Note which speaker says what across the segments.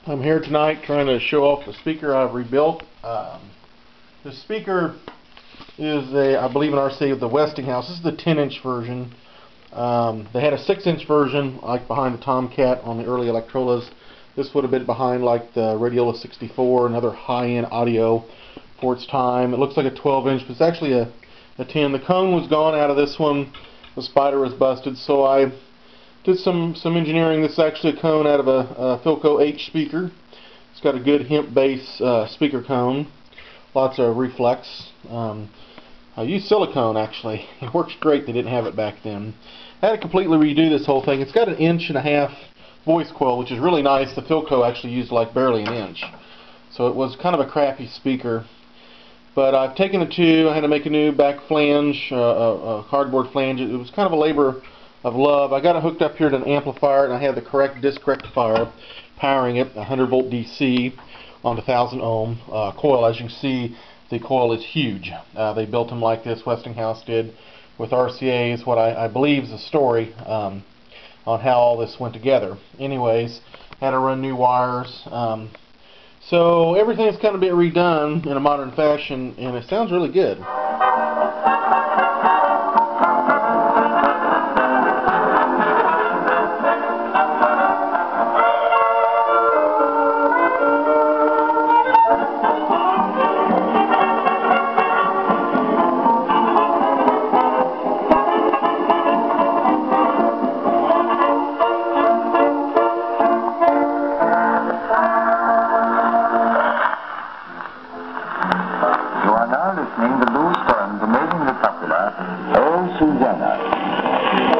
Speaker 1: I'm here tonight trying to show off the speaker I've rebuilt. The speaker is I believe an RCA of the Westinghouse. This is the 10-inch version. They had a 6-inch version like behind the Tomcat on the early Electrolas. This would have been behind like the Radiola 64, another high-end audio for its time. It looks like a 12-inch, but it's actually a 10. The cone was gone out of this one. The spider was busted, so I did some engineering. This is actually a cone out of a Philco H speaker. It's got a good hemp base speaker cone. Lots of reflex. I used silicone actually. It works great. They didn't have it back then. I had to completely redo this whole thing. It's got an 1.5 inch voice coil, which is really nice. The Philco actually used like barely an inch. So it was kind of a crappy speaker. But I've taken it to, I had to make a new back flange, a cardboard flange. It was kind of a labor of love. I got it hooked up here to an amplifier, and I have the correct disc rectifier powering it, 100 volt DC on 1000 ohm coil. As you can see, the coil is huge. They built them like this, Westinghouse did with RCAs. What I believe is the story on how all this went together. Anyways, had to run new wires. So everything's kind of been redone in a modern fashion, and it sounds really good.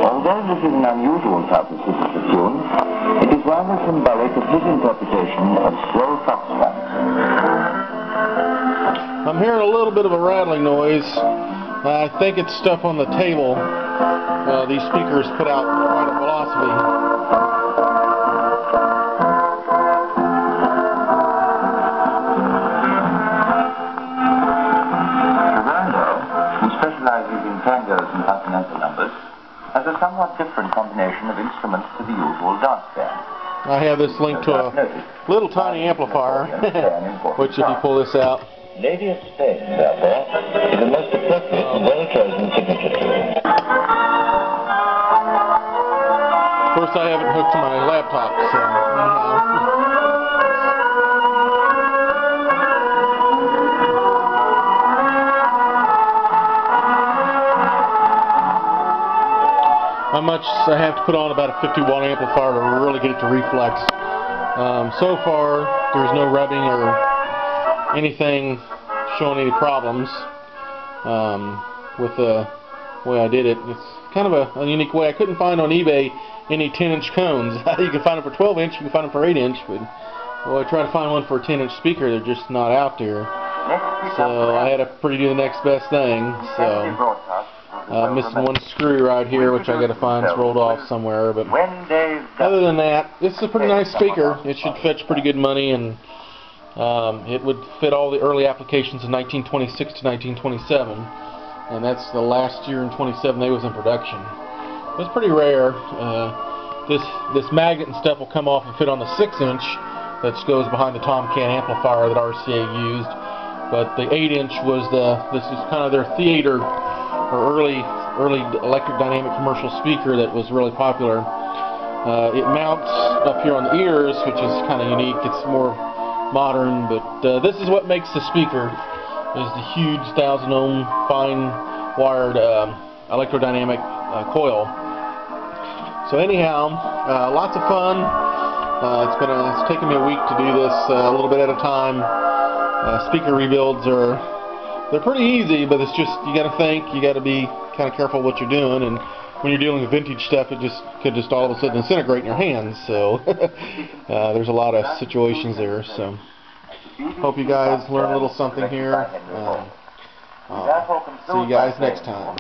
Speaker 2: Although this is an unusual type of signature tune, it is rather symbolic of his interpretation of slow foxtrot.
Speaker 1: I'm hearing a little bit of a rattling noise. I think it's stuff on the table. These speakers put out quite a velocity.
Speaker 2: In tangos and continental numbers, has a somewhat different combination of instruments to the usual dance band.
Speaker 1: I have this linked to a little tiny amplifier, which if you pull this out.
Speaker 2: Lady of Spain, therefore, is the most appropriate and well-chosen signature tune.
Speaker 1: Of course, I have it hooked to my laptop, so anyhow. How much I have to put on about a 50 watt amplifier to really get it to reflex. So far there's no rubbing or anything showing any problems with the way I did it. It's kind of a unique way. I couldn't find on eBay any 10-inch cones. You can find them for 12-inch, you can find them for 8-inch, but well, I tried to find one for a 10-inch speaker. They're just not out there. So I had to do the next best thing. So missing one screw right here, which I got to find. It's rolled off somewhere. But other than that, this is a pretty nice speaker. It should fetch pretty good money, and it would fit all the early applications in 1926 to 1927, and that's the last year in 27 they was in production. It's pretty rare. This magnet and stuff will come off and fit on the 6-inch that goes behind the Tomcat amplifier that RCA used, but the 8-inch was this is kind of their theater or early Electrodynamic commercial speaker that was really popular. It mounts up here on the ears, which is kind of unique. It's more modern, but this is what makes the speaker, is the huge 1000 ohm fine wired electrodynamic coil. So anyhow, lots of fun. It's taken me a week to do this, a little bit at a time. Speaker rebuilds they're pretty easy, but it's just, you got to think, you got to be kind of careful what you're doing, and when you're dealing with vintage stuff, it could just all of a sudden disintegrate in your hands. So there's a lot of situations there. So hope you guys learn a little something here. See you guys next time.